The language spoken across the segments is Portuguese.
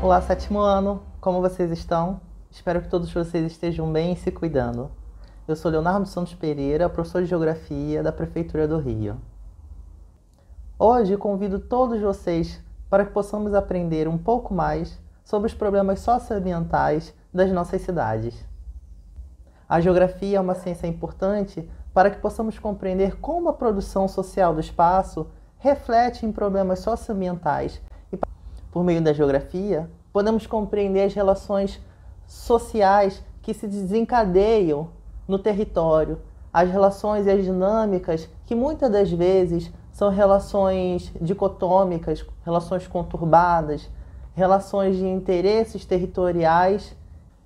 Olá, sétimo ano, como vocês estão? Espero que todos vocês estejam bem e se cuidando. Eu sou Leonardo Santos Pereira, professor de Geografia da Prefeitura do Rio. Hoje convido todos vocês para que possamos aprender um pouco mais sobre os problemas socioambientais das nossas cidades. A geografia é uma ciência importante para que possamos compreender como a produção social do espaço reflete em problemas socioambientais e, por meio da geografia, podemos compreender as relações sociais que se desencadeiam no território, as relações e as dinâmicas que muitas das vezes são relações dicotômicas, relações conturbadas, relações de interesses territoriais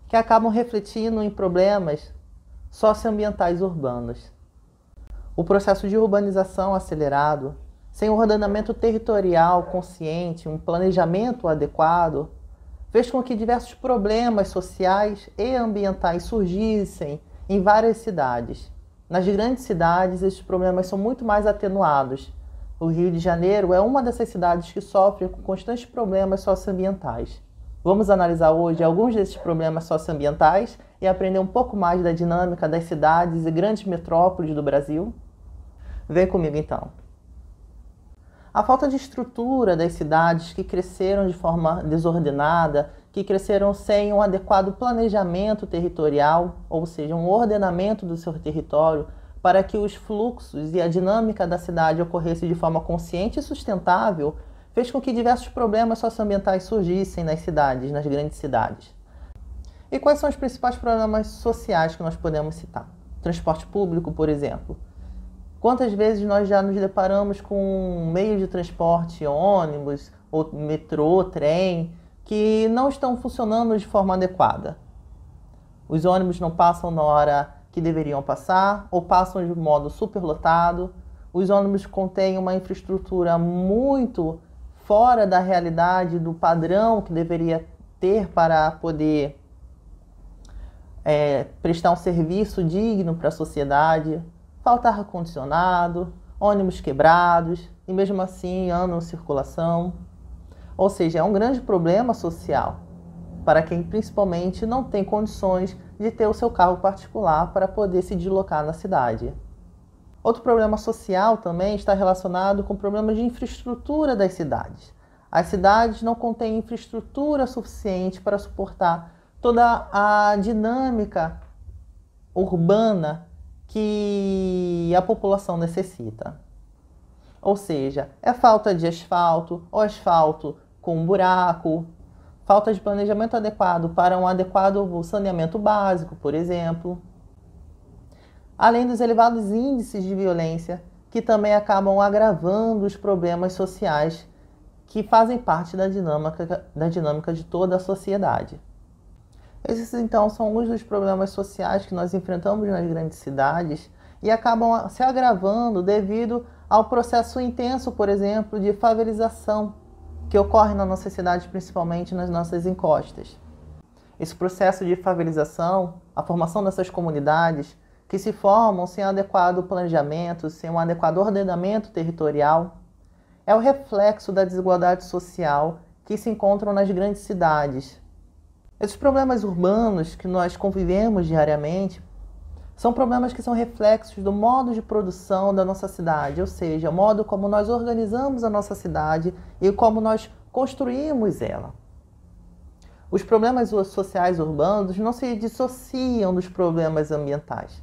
que acabam refletindo em problemas socioambientais urbanos. O processo de urbanização acelerado, sem um ordenamento territorial consciente, um planejamento adequado, fez com que diversos problemas sociais e ambientais surgissem em várias cidades. Nas grandes cidades, esses problemas são muito mais atenuados. O Rio de Janeiro é uma dessas cidades que sofre com constantes problemas socioambientais. Vamos analisar hoje alguns desses problemas socioambientais e aprender um pouco mais da dinâmica das cidades e grandes metrópoles do Brasil? Vem comigo então. A falta de estrutura das cidades que cresceram de forma desordenada, que cresceram sem um adequado planejamento territorial, ou seja, um ordenamento do seu território, para que os fluxos e a dinâmica da cidade ocorresse de forma consciente e sustentável, fez com que diversos problemas socioambientais surgissem nas cidades, nas grandes cidades. E quais são os principais problemas sociais que nós podemos citar? Transporte público, por exemplo. Quantas vezes nós já nos deparamos com meios de transporte, ônibus, ou metrô, trem, que não estão funcionando de forma adequada? Os ônibus não passam na hora que deveriam passar, ou passam de modo superlotado. Os ônibus contêm uma infraestrutura muito fora da realidade, do padrão que deveria ter para poder prestar um serviço digno para a sociedade. Falta ar-condicionado, ônibus quebrados e mesmo assim andam em circulação. Ou seja, é um grande problema social para quem principalmente não tem condições de ter o seu carro particular para poder se deslocar na cidade. Outro problema social também está relacionado com problemas de infraestrutura das cidades. As cidades não contêm infraestrutura suficiente para suportar toda a dinâmica urbana que a população necessita. Ou seja, é falta de asfalto, ou asfalto com buraco, falta de planejamento adequado para um adequado saneamento básico, por exemplo. Além dos elevados índices de violência, que também acabam agravando os problemas sociais que fazem parte da dinâmica de toda a sociedade. Esses, então, são alguns dos problemas sociais que nós enfrentamos nas grandes cidades e acabam se agravando devido ao processo intenso, por exemplo, de favelização que ocorre na nossa cidade, principalmente nas nossas encostas. Esse processo de favelização, a formação dessas comunidades que se formam sem adequado planejamento, sem um adequado ordenamento territorial, é o reflexo da desigualdade social que se encontram nas grandes cidades. Esses problemas urbanos que nós convivemos diariamente são problemas que são reflexos do modo de produção da nossa cidade, ou seja, o modo como nós organizamos a nossa cidade e como nós construímos ela. Os problemas sociais urbanos não se dissociam dos problemas ambientais.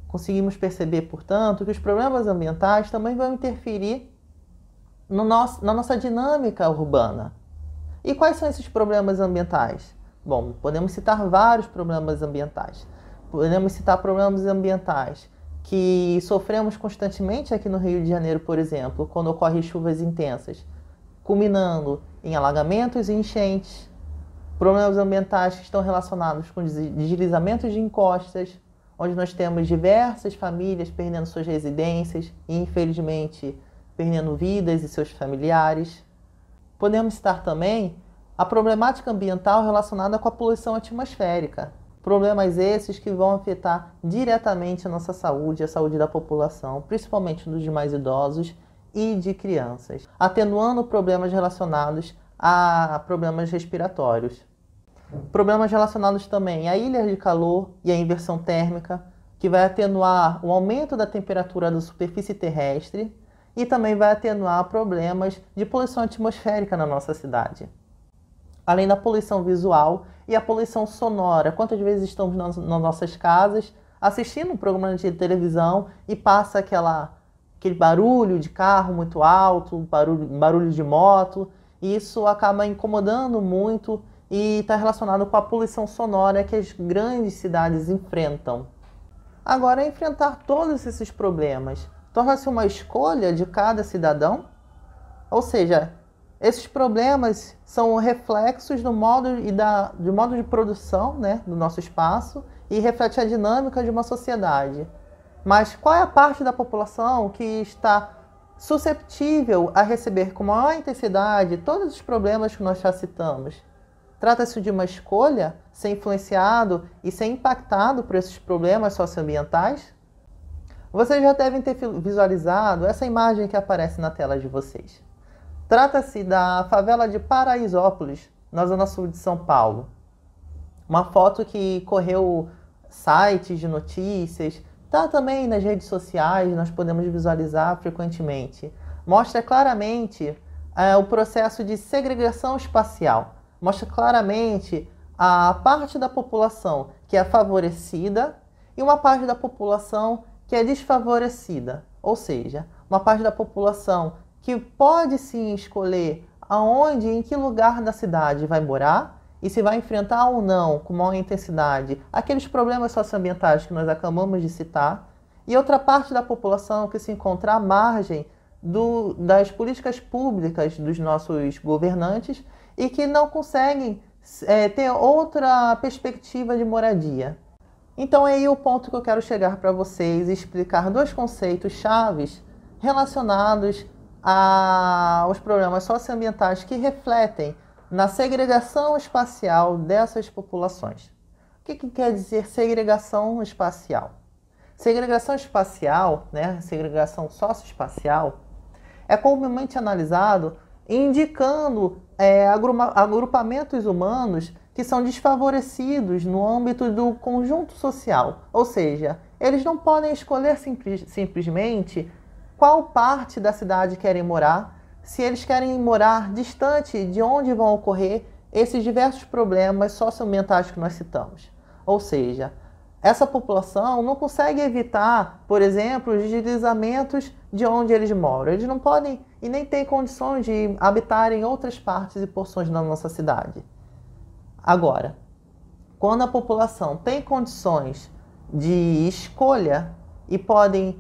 Conseguimos perceber, portanto, que os problemas ambientais também vão interferir na nossa dinâmica urbana. E quais são esses problemas ambientais? Bom, podemos citar vários problemas ambientais. Podemos citar problemas ambientais que sofremos constantemente aqui no Rio de Janeiro, por exemplo, quando ocorrem chuvas intensas, culminando em alagamentos e enchentes. Problemas ambientais que estão relacionados com deslizamentos de encostas, onde nós temos diversas famílias perdendo suas residências e, infelizmente, perdendo vidas e seus familiares. Podemos citar também a problemática ambiental relacionada com a poluição atmosférica. Problemas esses que vão afetar diretamente a nossa saúde e a saúde da população, principalmente dos mais idosos e de crianças, atenuando problemas relacionados a problemas respiratórios. Problemas relacionados também a ilhas de calor e a inversão térmica, que vai atenuar o aumento da temperatura da superfície terrestre e também vai atenuar problemas de poluição atmosférica na nossa cidade. Além da poluição visual e a poluição sonora. Quantas vezes estamos nas nossas casas assistindo um programa de televisão e passa aquele barulho de carro muito alto, barulho de moto, e isso acaba incomodando muito e está relacionado com a poluição sonora que as grandes cidades enfrentam. Agora, enfrentar todos esses problemas torna-se uma escolha de cada cidadão? Ou seja, esses problemas são reflexos do modo de produção, né, do nosso espaço e reflete a dinâmica de uma sociedade. Mas qual é a parte da população que está susceptível a receber com maior intensidade todos os problemas que nós já citamos? Trata-se de uma escolha ser influenciado e ser impactado por esses problemas socioambientais? Vocês já devem ter visualizado essa imagem que aparece na tela de vocês. Trata-se da favela de Paraisópolis, na zona sul de São Paulo. Uma foto que correu sites de notícias, está também nas redes sociais, nós podemos visualizar frequentemente. Mostra claramente o processo de segregação espacial. Mostra claramente a parte da população que é favorecida e uma parte da população que é desfavorecida. Ou seja, uma parte da população que pode sim escolher aonde, em que lugar da cidade vai morar e se vai enfrentar ou não com maior intensidade aqueles problemas socioambientais que nós acabamos de citar, e outra parte da população que se encontra à margem das políticas públicas dos nossos governantes e que não conseguem ter outra perspectiva de moradia. Então é aí o ponto que eu quero chegar para vocês e explicar dois conceitos chaves relacionados aos problemas socioambientais que refletem na segregação espacial dessas populações. O que quer dizer segregação espacial? Segregação espacial, né, segregação socioespacial, é comumente analisado indicando agrupamentos humanos que são desfavorecidos no âmbito do conjunto social. Ou seja, eles não podem escolher simplesmente qual parte da cidade querem morar, se eles querem morar distante de onde vão ocorrer esses diversos problemas socioambientais que nós citamos. Ou seja, essa população não consegue evitar, por exemplo, os deslizamentos de onde eles moram. Eles não podem e nem têm condições de habitar em outras partes e porções da nossa cidade. Agora, quando a população tem condições de escolha e podem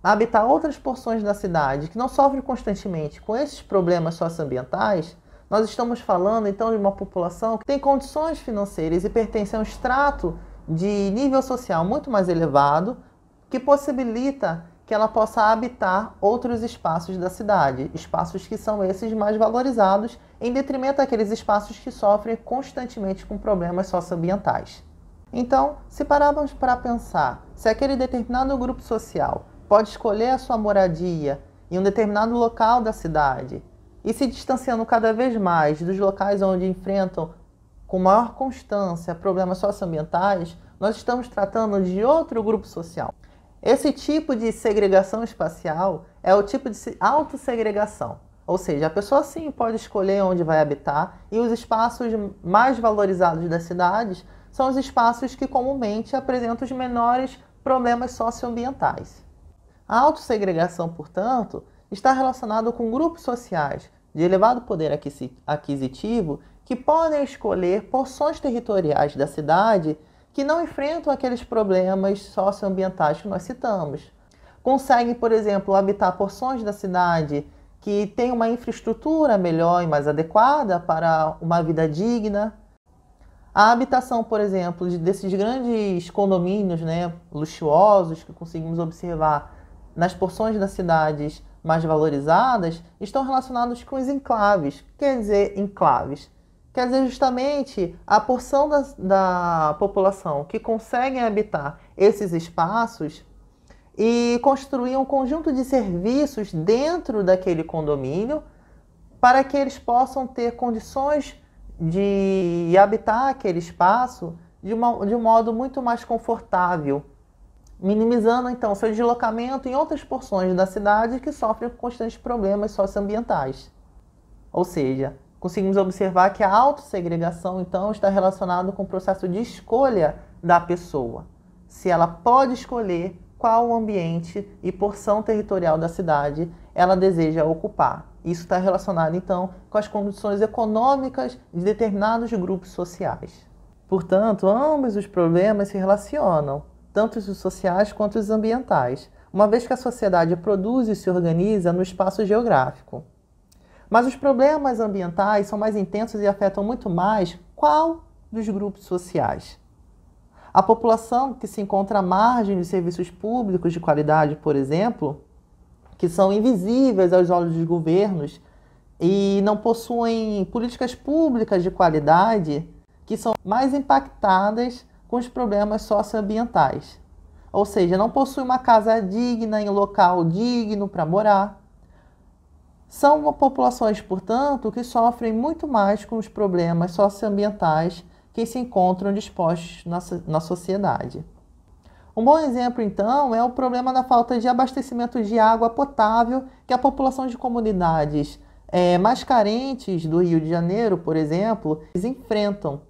habitar outras porções da cidade que não sofrem constantemente com esses problemas socioambientais, nós estamos falando então de uma população que tem condições financeiras e pertence a um extrato de nível social muito mais elevado, que possibilita que ela possa habitar outros espaços da cidade, espaços que são esses mais valorizados, em detrimento daqueles espaços que sofrem constantemente com problemas socioambientais. Então, se pararmos para pensar, se aquele determinado grupo social pode escolher a sua moradia em um determinado local da cidade e se distanciando cada vez mais dos locais onde enfrentam com maior constância problemas socioambientais, nós estamos tratando de outro grupo social. Esse tipo de segregação espacial é o tipo de autossegregação, ou seja, a pessoa sim pode escolher onde vai habitar e os espaços mais valorizados das cidades são os espaços que comumente apresentam os menores problemas socioambientais. A autossegregação, portanto, está relacionada com grupos sociais de elevado poder aquisitivo que podem escolher porções territoriais da cidade que não enfrentam aqueles problemas socioambientais que nós citamos. Conseguem, por exemplo, habitar porções da cidade que têm uma infraestrutura melhor e mais adequada para uma vida digna. A habitação, por exemplo, desses grandes condomínios, né, luxuosos que conseguimos observar nas porções das cidades mais valorizadas, estão relacionados com os enclaves. O que quer dizer enclaves? Quer dizer justamente a porção da população que conseguem habitar esses espaços e construir um conjunto de serviços dentro daquele condomínio para que eles possam ter condições de habitar aquele espaço de um modo muito mais confortável, minimizando então seu deslocamento em outras porções da cidade que sofrem com constantes problemas socioambientais. Ou seja, conseguimos observar que a autossegregação então está relacionada com o processo de escolha da pessoa, se ela pode escolher qual ambiente e porção territorial da cidade ela deseja ocupar. Isso está relacionado, então, com as condições econômicas de determinados grupos sociais. Portanto, ambos os problemas se relacionam, tanto os sociais quanto os ambientais, uma vez que a sociedade produz e se organiza no espaço geográfico. Mas os problemas ambientais são mais intensos e afetam muito mais qual dos grupos sociais? A população que se encontra à margem de serviços públicos de qualidade, por exemplo, que são invisíveis aos olhos dos governos e não possuem políticas públicas de qualidade, que são mais impactadas com os problemas socioambientais. Ou seja, não possuem uma casa digna em um local digno para morar. São populações, portanto, que sofrem muito mais com os problemas socioambientais que se encontram dispostos na sociedade. Um bom exemplo, então, é o problema da falta de abastecimento de água potável que a população de comunidades mais carentes do Rio de Janeiro, por exemplo, eles enfrentam.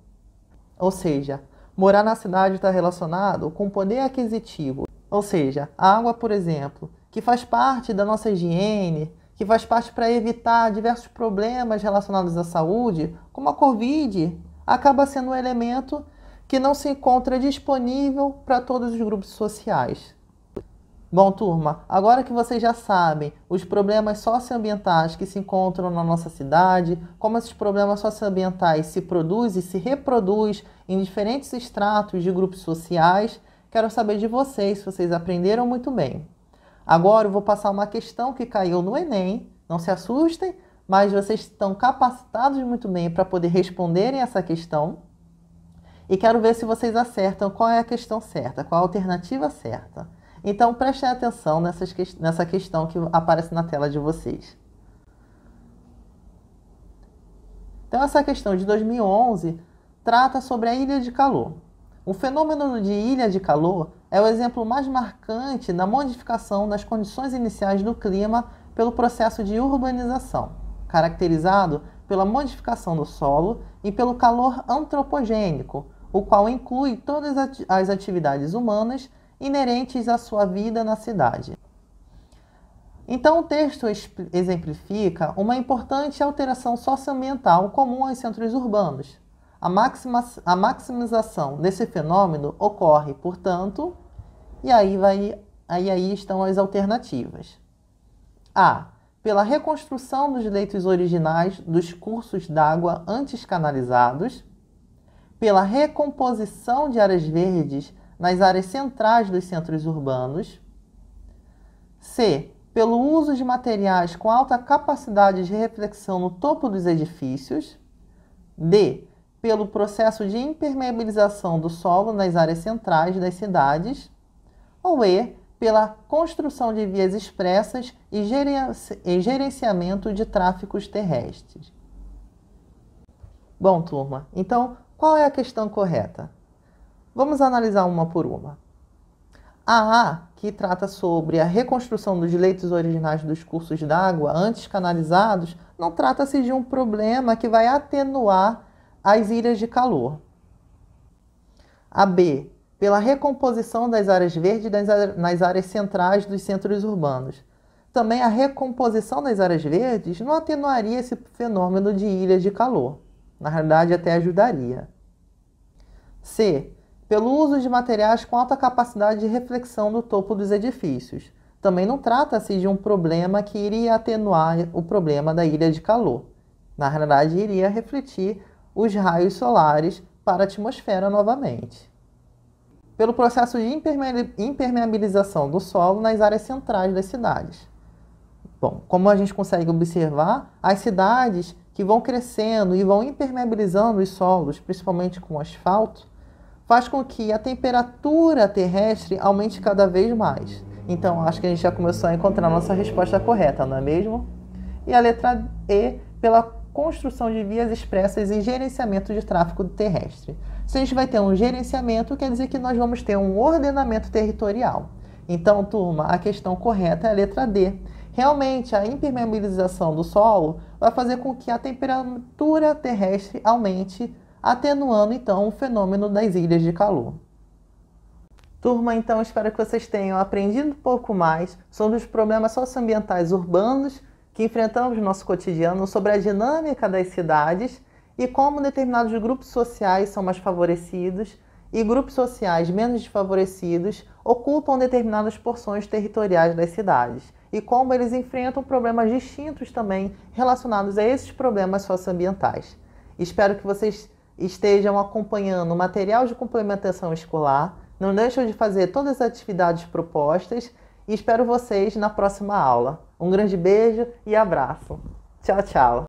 Ou seja, morar na cidade está relacionado com poder aquisitivo. Ou seja, a água, por exemplo, que faz parte da nossa higiene, que faz parte para evitar diversos problemas relacionados à saúde, como a Covid, acaba sendo um elemento que não se encontra disponível para todos os grupos sociais. Bom, turma, agora que vocês já sabem os problemas socioambientais que se encontram na nossa cidade, como esses problemas socioambientais se produzem e se reproduzem em diferentes estratos de grupos sociais, quero saber de vocês se vocês aprenderam muito bem. Agora eu vou passar uma questão que caiu no Enem, não se assustem, mas vocês estão capacitados muito bem para poder responderem essa questão. E quero ver se vocês acertam qual é a questão certa, qual a alternativa certa. Então prestem atenção nessa questão que aparece na tela de vocês. Então essa questão de 2011 trata sobre a ilha de calor. O fenômeno de ilha de calor é o exemplo mais marcante da modificação das condições iniciais do clima pelo processo de urbanização, caracterizado pela modificação do solo e pelo calor antropogênico, o qual inclui todas as atividades humanas inerentes à sua vida na cidade. Então, o texto exemplifica uma importante alteração socioambiental comum aos centros urbanos. A maximização desse fenômeno ocorre, portanto, e aí estão as alternativas. A. Pela reconstrução dos leitos originais dos cursos d'água antes canalizados, pela recomposição de áreas verdes nas áreas centrais dos centros urbanos. C. Pelo uso de materiais com alta capacidade de reflexão no topo dos edifícios. D. Pelo processo de impermeabilização do solo nas áreas centrais das cidades. Ou E. Pela construção de vias expressas e gerenciamento de tráfegos terrestres. Bom, turma, então qual é a questão correta? Vamos analisar uma por uma. A A, que trata sobre a reconstrução dos leitos originais dos cursos d'água antes canalizados, não trata-se de um problema que vai atenuar as ilhas de calor. A B, pela recomposição das áreas verdes nas áreas centrais dos centros urbanos. Também a recomposição das áreas verdes não atenuaria esse fenômeno de ilhas de calor. Na realidade, até ajudaria. C. Pelo uso de materiais com alta capacidade de reflexão no topo dos edifícios. Também não trata-se de um problema que iria atenuar o problema da ilha de calor. Na realidade, iria refletir os raios solares para a atmosfera novamente. Pelo processo de impermeabilização do solo nas áreas centrais das cidades. Bom, como a gente consegue observar, as cidades que vão crescendo e vão impermeabilizando os solos, principalmente com asfalto, faz com que a temperatura terrestre aumente cada vez mais. Então, acho que a gente já começou a encontrar a nossa resposta correta, não é mesmo? E a letra E, pela construção de vias expressas e gerenciamento de tráfego terrestre. Se a gente vai ter um gerenciamento, quer dizer que nós vamos ter um ordenamento territorial. Então, turma, a questão correta é a letra D. Realmente, a impermeabilização do solo vai fazer com que a temperatura terrestre aumente, atenuando, então, o fenômeno das ilhas de calor. Turma, então, espero que vocês tenham aprendido um pouco mais sobre os problemas socioambientais urbanos que enfrentamos no nosso cotidiano, sobre a dinâmica das cidades e como determinados grupos sociais são mais favorecidos e grupos sociais menos desfavorecidos ocupam determinadas porções territoriais das cidades e como eles enfrentam problemas distintos também relacionados a esses problemas socioambientais. Espero que vocês estejam acompanhando o material de complementação escolar. Não deixem de fazer todas as atividades propostas e espero vocês na próxima aula. Um grande beijo e abraço. Tchau, tchau!